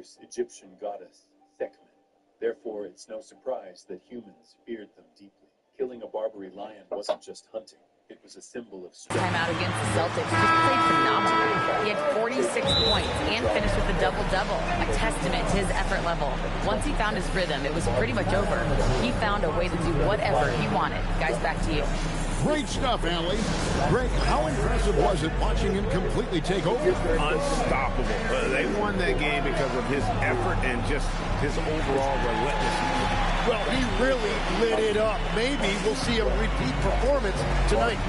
fierce Egyptian goddess Sekhmet. Therefore, it's no surprise that humans feared them deeply. Killing a Barbary lion wasn't just hunting. It was a symbol of strength. Time out against the Celtics. He played phenomenal. He had 46 points and finished with a double-double, a testament to his effort level. Once he found his rhythm, it was pretty much over. He found a way to do whatever he wanted. Guys, back to you. Great stuff, Allie. Greg, how impressive was it watching him completely take over? Unstoppable. They won that game because of his effort and just his overall relentlessness. Well, he really lit it up. Maybe we'll see a repeat performance tonight.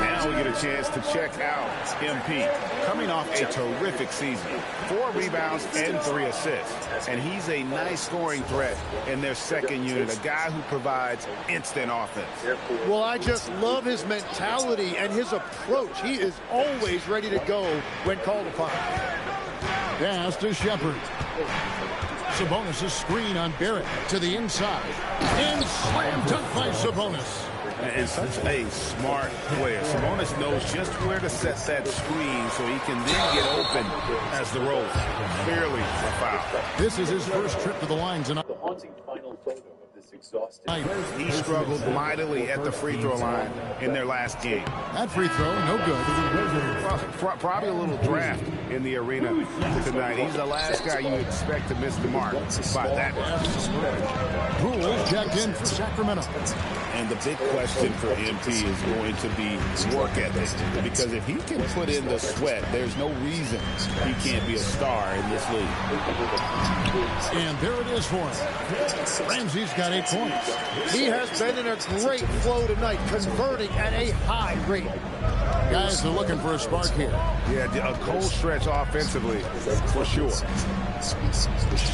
Now we get a chance to check out MP, coming off a terrific season. 4 rebounds and 3 assists. And he's a nice scoring threat in their second unit, a guy who provides instant offense. Well, I just love his mentality and his approach. He is always ready to go when called upon. Pass to Shepard. Sabonis' screen on Barrett to the inside. And slam dunk by Sabonis. And such a smart player. Sabonis knows just where to set that screen so he can then get open as the roll. Clearly a foul. This is his first trip to the line tonight. The haunting final photo of this exhausted. He struggled mightily at the free throw line in their last game. That free throw, no good. Probably a little draft in the arena tonight. He's the last guy you expect to miss the mark by that much. Poole checked in for Sacramento. And the big question for MP is going to be work ethic. Because if he can put in the sweat, there's no reason he can't be a star in this league. And there it is for him. Ramsey's got 8 points. He has been in a great flow tonight, converting at a high rate. Guys are looking for a spark here. Yeah, a cold stretch offensively, for sure.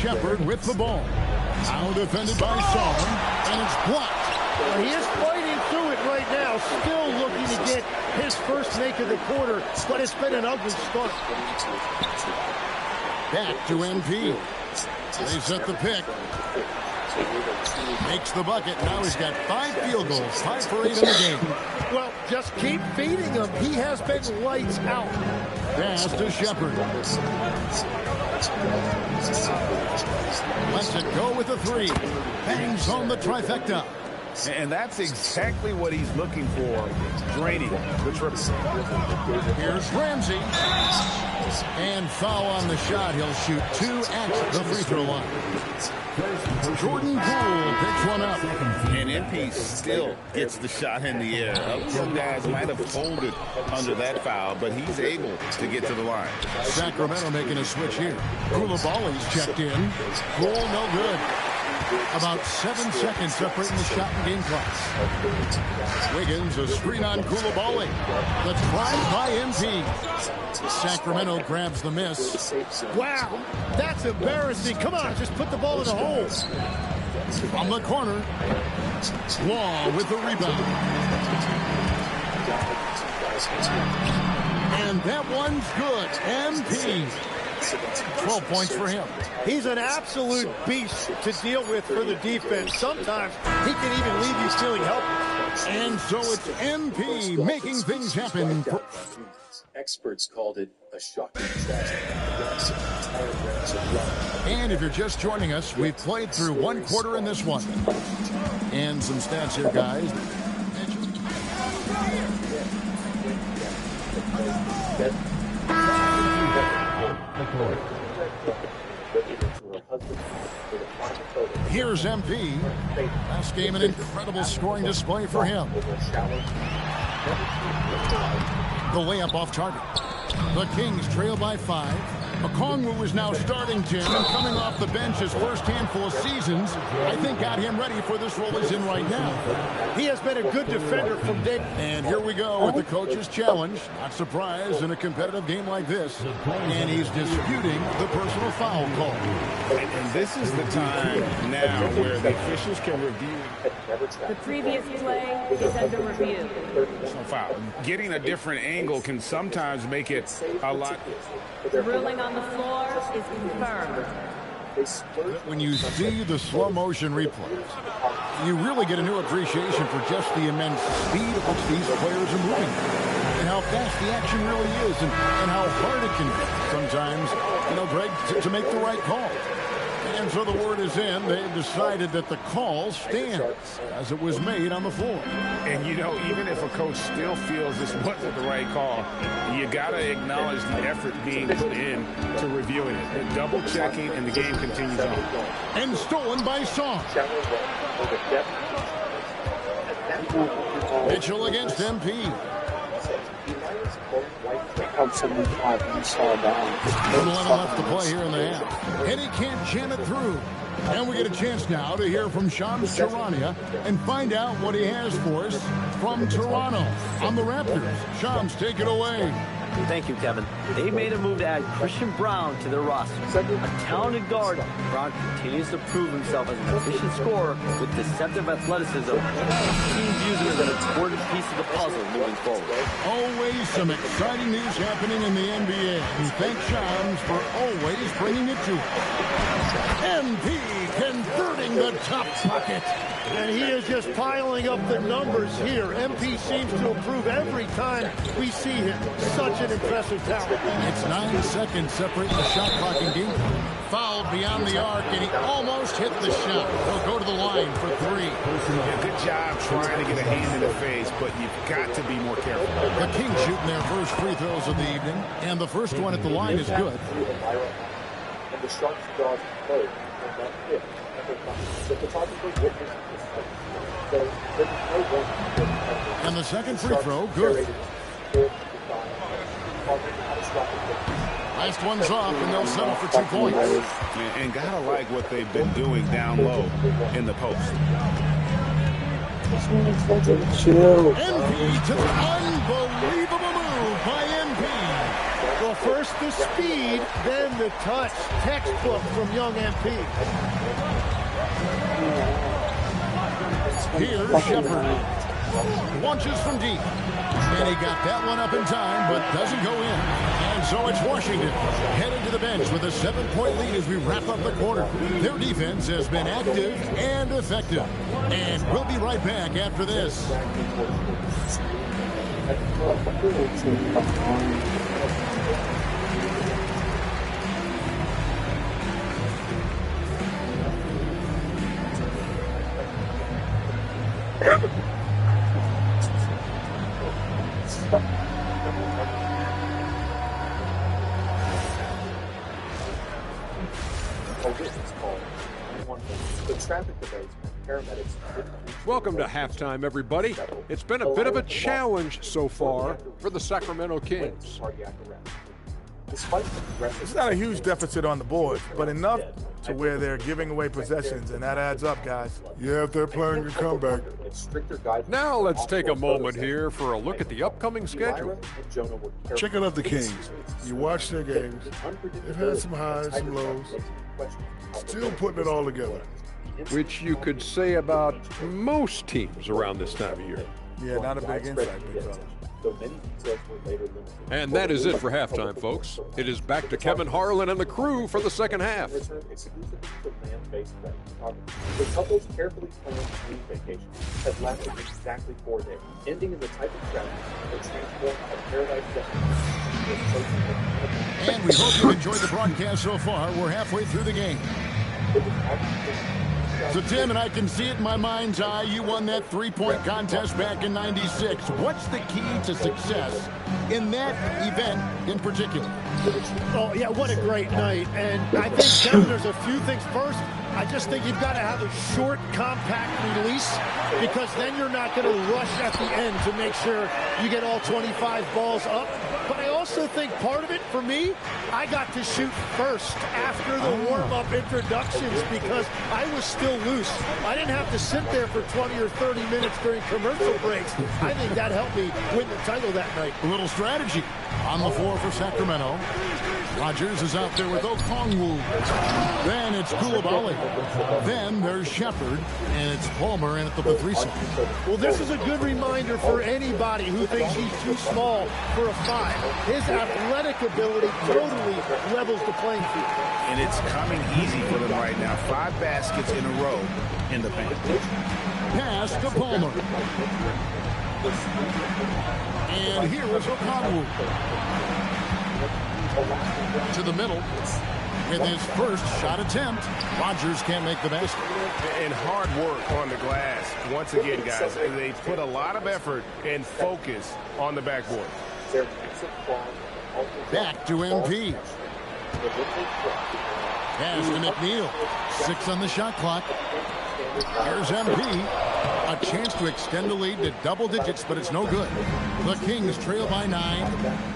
Shepard with the ball. Now defended by Song, and it's blocked. Well, he is fighting through it right now, still looking to get his first make of the quarter, but it's been an ugly start. Back to MP. They set the pick. Makes the bucket. Now he's got 5 field goals, 5 for 8 in the game. Well, just keep feeding him. He has been lights out. Pass to Shepard. Lets it go with a 3. Bangs on the trifecta. And that's exactly what he's looking for, draining the triple. Here's Ramsey. And foul on the shot. He'll shoot 2 at the free throw line. Jordan Poole picks one up. And MP still gets the shot in the air. Other guys might have folded under that foul, but he's able to get to the line. Sacramento making a switch here. Koulibaly's checked in. Goal no good. About 7 seconds separating the shot and game clocks. Wiggins, a screen on Koulibaly. The drive by MP. Sacramento grabs the miss. Wow, that's embarrassing. Come on, just put the ball in the hole. From the corner, Law with the rebound. And that one's good. MP. 12 points for him. He's an absolute beast to deal with for the defense. Sometimes he can even leave you feeling helpless. And so it's MP making things happen. Experts called it a shocking tragedy. And if you're just joining us, we've played through 1 quarter in this one. And some stats here, guys. Here's MP. Last game, an incredible scoring display for him. The layup off target. The Kings trail by 5. Okongwu is now starting, Jim, and coming off the bench his first handful of seasons, I think got him ready for this role he's in right now. He has been a good defender from day. And here we go with the coach's challenge. Not surprised in a competitive game like this. And he's disputing the personal foul call. And this is the time now where the officials can review. The previous play is under review. Personal foul. Getting a different angle can sometimes make it a lot. The ruling on the floor is confirmed. When you see the slow motion replays, you really get a new appreciation for just the immense speed at which these players are moving. And how fast the action really is, and how hard it can be sometimes, Greg, to make the right call. And so the word is in. They've decided that the call stands as it was made on the floor. And, even if a coach still feels this wasn't the right call, you got to acknowledge the effort being put in to reviewing it. Double checking, and the game continues on. And stolen by Song. Mitchell against MP. 11 left to play here in the half. And he can't jam it through. And we get a chance now to hear from Shams Charania and find out what he has for us from Toronto on the Raptors. Shams, take it away. Thank you, Kevin. They made a move to add Christian Brown to their roster. A talented guard, Brown continues to prove himself as an efficient scorer with deceptive athleticism. The team views him as an important piece of the puzzle moving forward. Always some exciting news happening in the NBA. And thank Shams for always bringing it to us. MP converting the top bucket. And he is just piling up the numbers here. MP seems to improve every time we see him. Such an impressive talent. It's 9 seconds separating the shot clock and game. Fouled beyond the arc, and he almost hit the shot. He'll go to the line for 3. Yeah, good job trying to get a hand in the face, but you've got to be more careful. The Kings shooting their first free throws of the evening, and the first one at the line is good. And the Sharks guard played on that hit. The photographer witnessed And the second free throw, good. Last one's off, and they'll settle for 2 points. And gotta like what they've been doing down low in the post. MP to the unbelievable move by MP. Well, first the speed, then the touch. Textbook from young MP. Here's Shepard. Launches from deep. And he got that one up in time, but doesn't go in. And so it's Washington headed to the bench with a 7-point lead as we wrap up the quarter. Their defense has been active and effective. And we'll be right back after this. Welcome to halftime, everybody. It's been a bit of a challenge so far for the Sacramento Kings. It's not a huge deficit on the board, but enough to where they're giving away possessions, and that adds up, guys. Yeah, if they're playing a comeback. Now let's take a moment here for a look at the upcoming schedule. Checking out the Kings. You watch their games. They've had some highs, some lows. Still putting it all together. Which you could say about most teams around this time of year. Yeah, not a big insight, big fella. And that is it for halftime, folks. It is back to Kevin Harlan and the crew for the second half. The couple's carefully planned dream vacation has lasted exactly 4 days, ending in the type of travel that transformed a paradise destination. And we hope you enjoyed the broadcast so far. We're halfway through the game. So, Tim, and I can see it in my mind's eye, you won that three-point contest back in '96. What's the key to success in that event in particular? Oh, yeah, what a great night. And I think, Kevin, there's a few things. First, I just think you've got to have a short, compact release, because then you're not going to rush at the end to make sure you get all 25 balls up. But I also think part of it, for me, I got to shoot first after the warm-up introductions because I was still loose. I didn't have to sit there for 20 or 30 minutes during commercial breaks. I think that helped me win the title that night. A little strategy on the floor for Sacramento. Rogers is out there with Okongwu. Then it's Koulibaly. Then there's Shepard, and it's Palmer in at the three side. Well, this is a good reminder for anybody who thinks he's too small for a 5. His athletic ability totally levels the playing field. And it's coming easy for them right now. 5 baskets in a row in the paint. Pass to Palmer. And here is Okongwu. To the middle. With his first shot attempt, Rogers can't make the basket. And hard work on the glass. Once again, guys, they put a lot of effort and focus on the backboard. Back to MP. Pass to McNeil. 6 on the shot clock. Here's MP. A chance to extend the lead to double digits, but it's no good. The Kings trail by 9.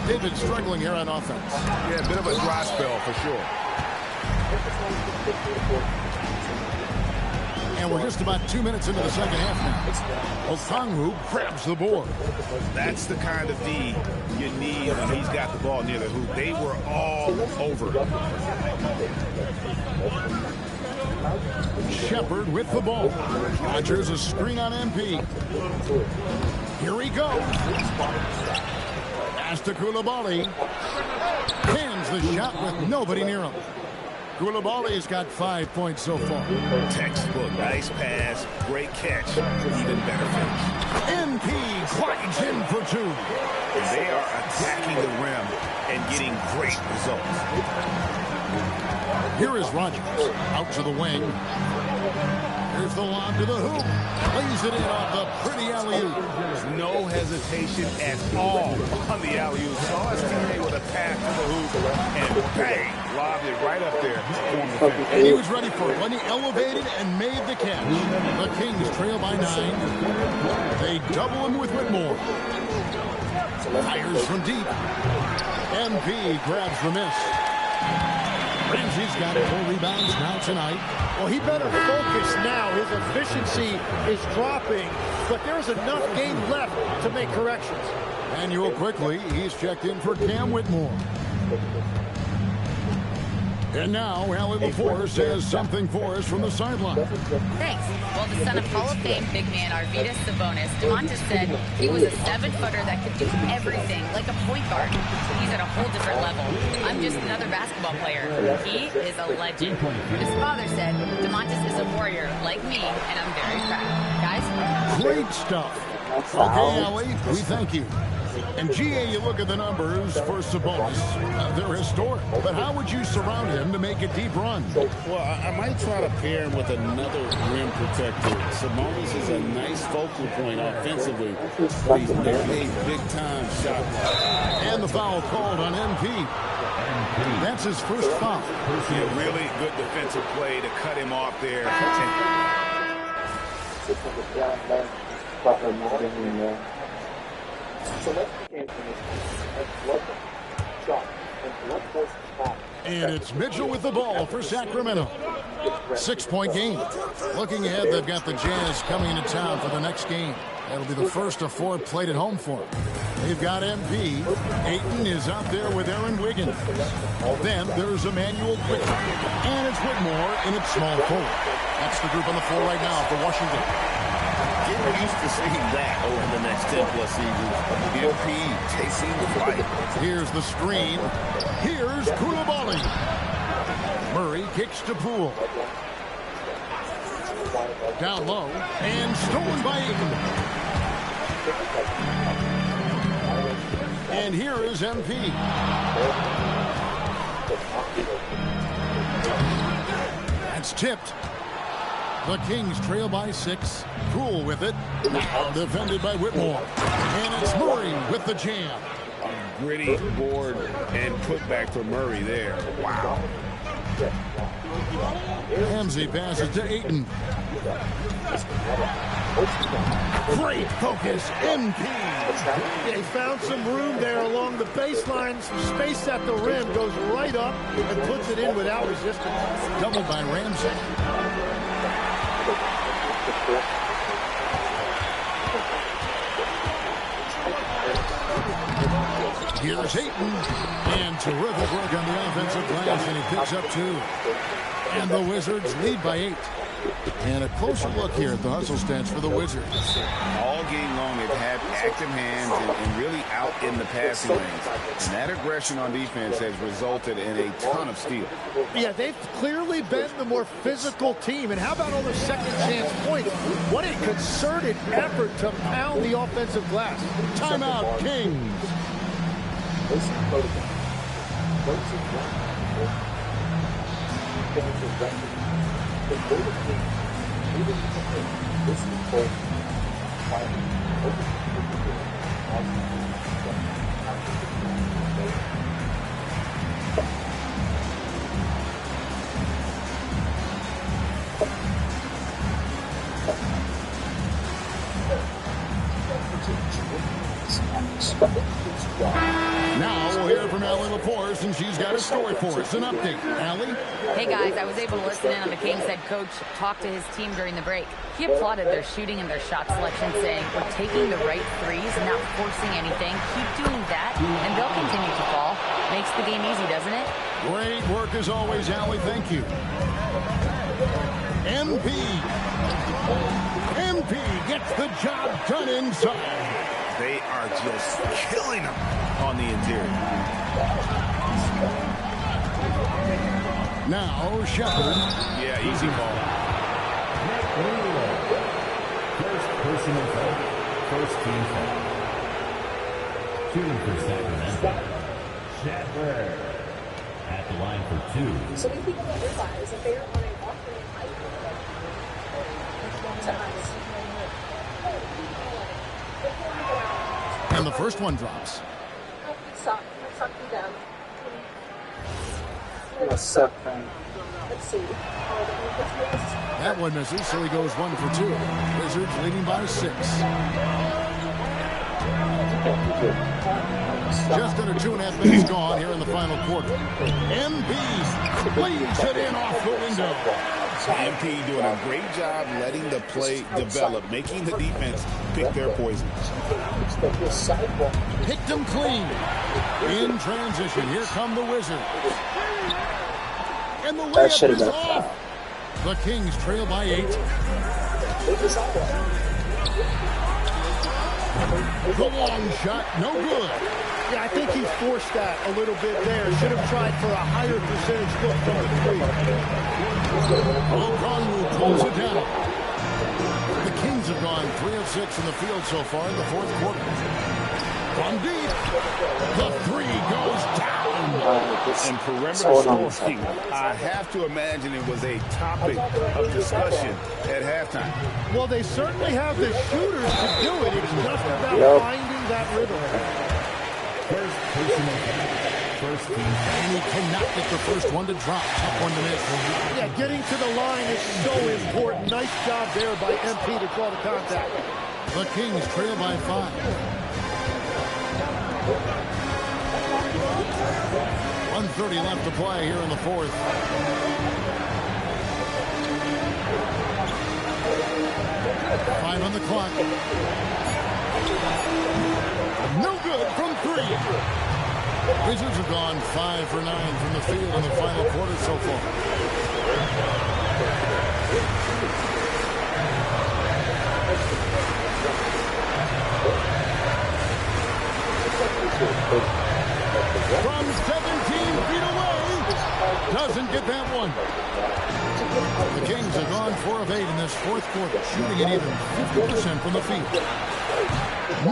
They've been struggling here on offense. Yeah, a bit of a dry spell for sure. And we're just about 2 minutes into the second half now. Okongwu grabs the board. That's the kind of D you need when he's got the ball near the hoop. They were all over. Shepard with the ball. Rogers a screen on MP. Here he goes. Pass to Koulibaly. Pins the shot with nobody near him. Koulibaly's got 5 points so far. Textbook. Nice pass. Great catch. Even better finish. MP glides in for 2. They are attacking the rim and getting great results. Here is Rogers. Out to the wing. Here's the lob to the hoop. Lays it in off the pretty alley-oop. No hesitation at all on the alley-oop. Saw his teammate with a pass to the hoop, and bang, lobbed it right up there. And he was ready for it when he elevated and made the catch. The Kings trail by 9. They double him with Whitmore. Fires from deep. MP grabs the miss. Ramsey's got 4 rebounds now tonight. Well, he better focus now. His efficiency is dropping, but there's enough game left to make corrections. Manuel quickly, he's checked in for Cam Whitmore. And now, Allie LaForce has something for us from the sideline. Thanks. Well, the son of Hall of Fame big man Arvydas Sabonis, DeMontis said he was a 7-footer that could do everything, like a point guard. He's at a whole different level. I'm just another basketball player. He is a legend. His father said DeMontis is a warrior like me, and I'm very proud. Guys? Great stuff. Okay, Allie, we thank you. And GA, you look at the numbers for Sabonis. They're historic. But how would you surround him to make a deep run? Well, I might try to pair him with another rim protector. Sabonis is a nice focal point offensively. But he's not a big-time shot. And the foul called on MP. That's his first foul. Yeah, really good defensive play to cut him off there. And it's Mitchell with the ball for Sacramento. 6-point game. Looking ahead, they've got the Jazz coming into town for the next game. That'll be the first of 4 played at home for them. They've got MP. Ayton is out there with Aaron Wiggins. Then there's Emmanuel Quick. And it's Whitmore in its small forward. That's the group on the floor right now for Washington. Getting used to seeing that over the next 10-plus seasons. MP chasing the fight. Here's the screen. Here's Koulibaly. Murray kicks to Poole. Down low. And stolen by Ayton. And here is MP. That's tipped. The Kings trail by 6. Cool with it. Now defended by Whitmore. And it's Murray with the jam. Gritty board and putback for Murray there. Wow. Ramsey passes to Ayton. Great focus, MP. They found some room there along the baseline. Some space at the rim, goes right up and puts it in without resistance. Doubled by Ramsey. Here's Ayton. And terrific work on the offensive glass, and he picks up 2. And the Wizards lead by 8. And a closer look here at the hustle stats for the Wizards. All game long, they've had active hands and really out in the passing lanes. And that aggression on defense has resulted in a ton of steals. Yeah, they've clearly been the more physical team. And how about all the second chance points? What a concerted effort to pound the offensive glass. Timeout, Kings. Now we'll hear from Allie LaForce, and she's got a story for us. An update. Allie? Hey guys, I was able to listen in on the Kings head coach talk to his team during the break. He applauded their shooting and their shot selection, saying, "We're taking the right threes, not forcing anything. Keep doing that, and they'll continue to fall." Makes the game easy, doesn't it? Great work as always, Allie. Thank you. MP gets the job done inside. They are just killing them on the interior. Now, Shepard. Yeah, easy ball. First personal foul. First team foul. Shooting for Sacramento. Shepard at the line for 2. So many people don't realize that they're on a walking height to us. And the first one drops. Suck you down. Let's see. That one misses, so he goes 1 for 2. Wizards leading by 6. Just under 2.5 minutes gone here in the final quarter. MP leaves it in off the window. MP doing a great job letting the play develop, making the defense pick their poison. Picked them clean. In transition, here come the Wizards. And the layup is off. The Kings trail by 8. The long shot, no good. Yeah, I think he forced that a little bit there. Should have tried for a higher percentage look from the 3. O'Connell pulls it down. The Kings have gone 3 of 6 in the field so far in the fourth quarter. From deep, the 3 goes down. And perimeter scoring, I have to imagine it was a topic of discussion at halftime. Well, they certainly have the shooters to do it. It's just about finding that rhythm. First personal foul. First team. And he cannot get the first one to drop. Tough one to miss. Yeah, getting to the line is so important. Nice job there by MP to draw the contact. The Kings trail by 5. 1:30 left to play here in the fourth. Five on the clock. No good from 3. Wizards have gone 5 for 9 from the field in the final quarter so far. From 17 feet away, doesn't get that one. The Kings have gone 4 of 8 in this fourth quarter, shooting at even 50% from the field.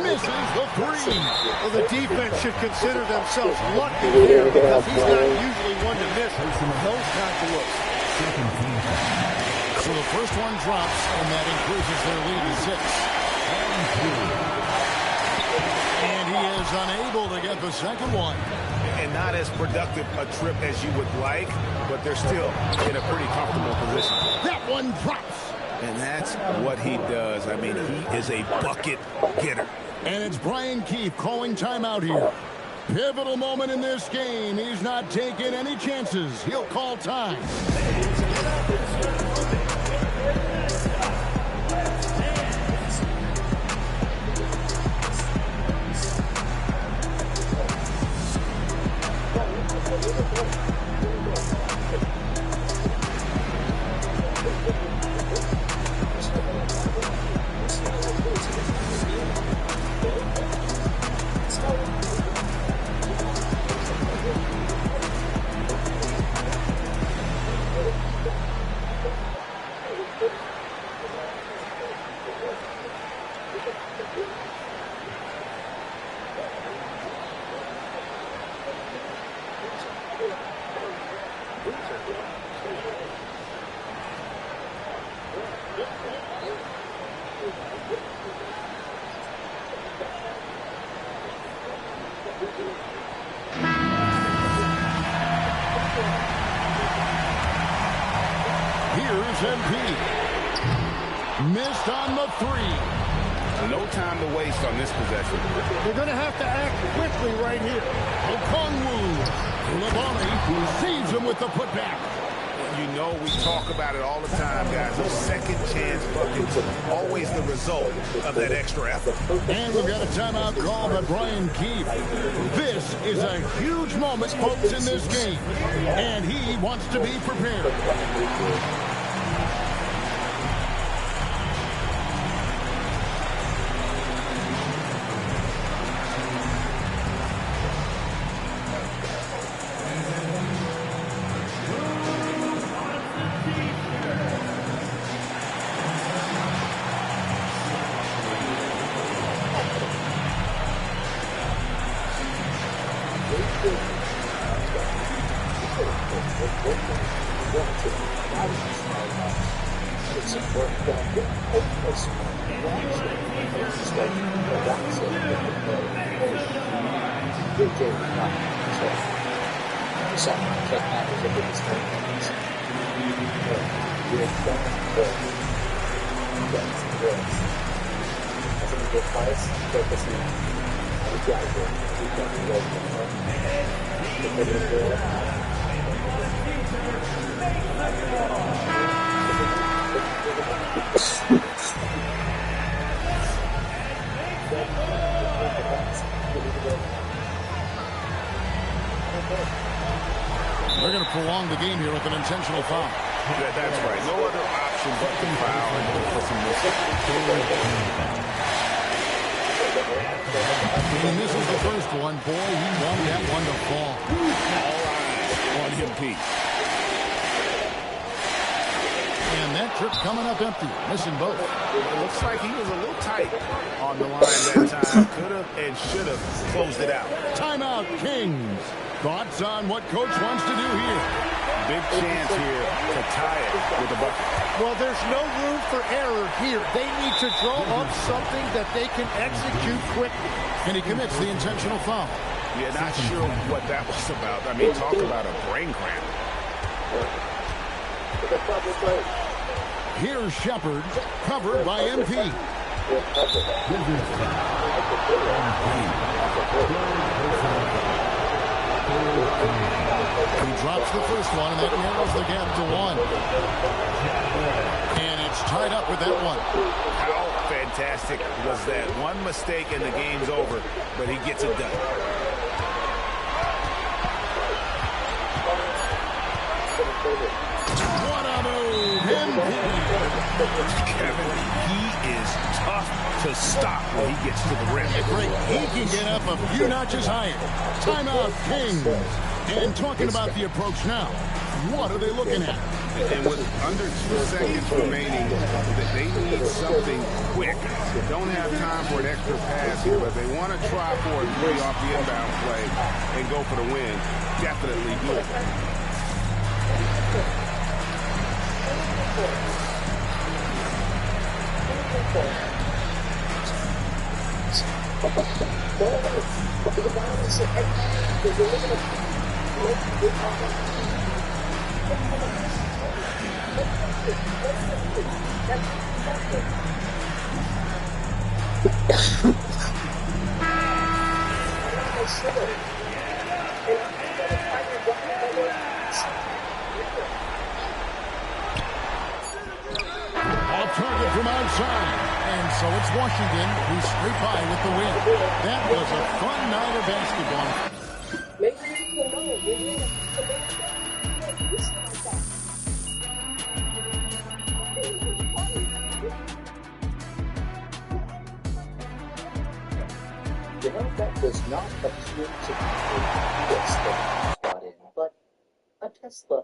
Misses the 3. Well, the defense should consider themselves lucky here because he's not usually one to miss those kinds of looks. So the first one drops, and that increases their lead to 6. And he is unable to get the second one. And not as productive a trip as you would like, but they're still in a pretty comfortable position. That one drops. And that's what he does. I mean, he is a bucket getter. And it's Brian Keefe calling timeout here. Pivotal moment in this game. He's not taking any chances. He'll call time. Missed on the three. No time to waste on this possession. They're going to have to act quickly right here. Okongwu. Koulibaly saves him with the putback. You know we talk about it all the time, guys. Those second chance buckets are always the result of that extra effort. And we've got a timeout call by Brian Keefe. This is a huge moment, folks, in this game. And he wants to be prepared. They're going to prolong the game here with an intentional foul. That's right. No other option but to foul and look for some mistakes. He misses the first one. Boy, he wanted that one to fall. All eyes on him, Pete. And that trip coming up empty. Missing both. It looks like he was a little tight on the line that time. Could have and should have closed it out. Timeout, Kings. Thoughts on what Coach wants to do here? Big chance here to tie it with a bucket. Well, there's no room for error here. They need to draw up something that they can execute quickly. And he commits the intentional foul. Yeah, not sure what that was about. I mean, talk about a brain cramp. Here's Shepard, covered by MP. He drops the first one, and that narrows the gap to 1. And it's tied up with that one. How fantastic was that? One mistake and the game's over, but he gets it done. What a move! Kevin, he is tough to stop when he gets to the rim. Great. He can get up a few notches higher. Timeout, Kings. And talking about the approach now, what are they looking at? And with under 2 seconds remaining, they need something quick. They don't have time for an extra pass here, but they want to try for a three off the inbound play and go for the win. Definitely do it. Target from outside. And so it's Washington who scrape by with the win. That was a fun night of basketball. You know, that does not appear to be a Tesla spot in, but a Tesla.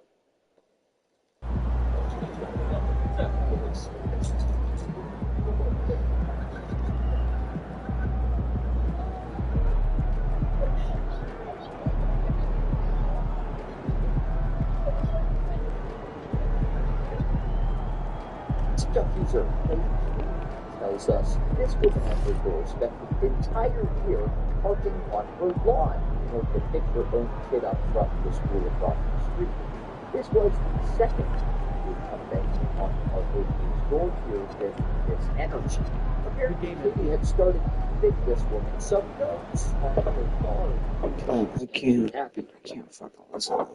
TikTok user tells us this woman and her girl spent the entire year parking on her lawn in order to pick her own kid up from the school across the street. This was the second event on our opening's door here with this energy. Apparently, Katie had started to pick this woman some notes on her car. I can't fucking listen.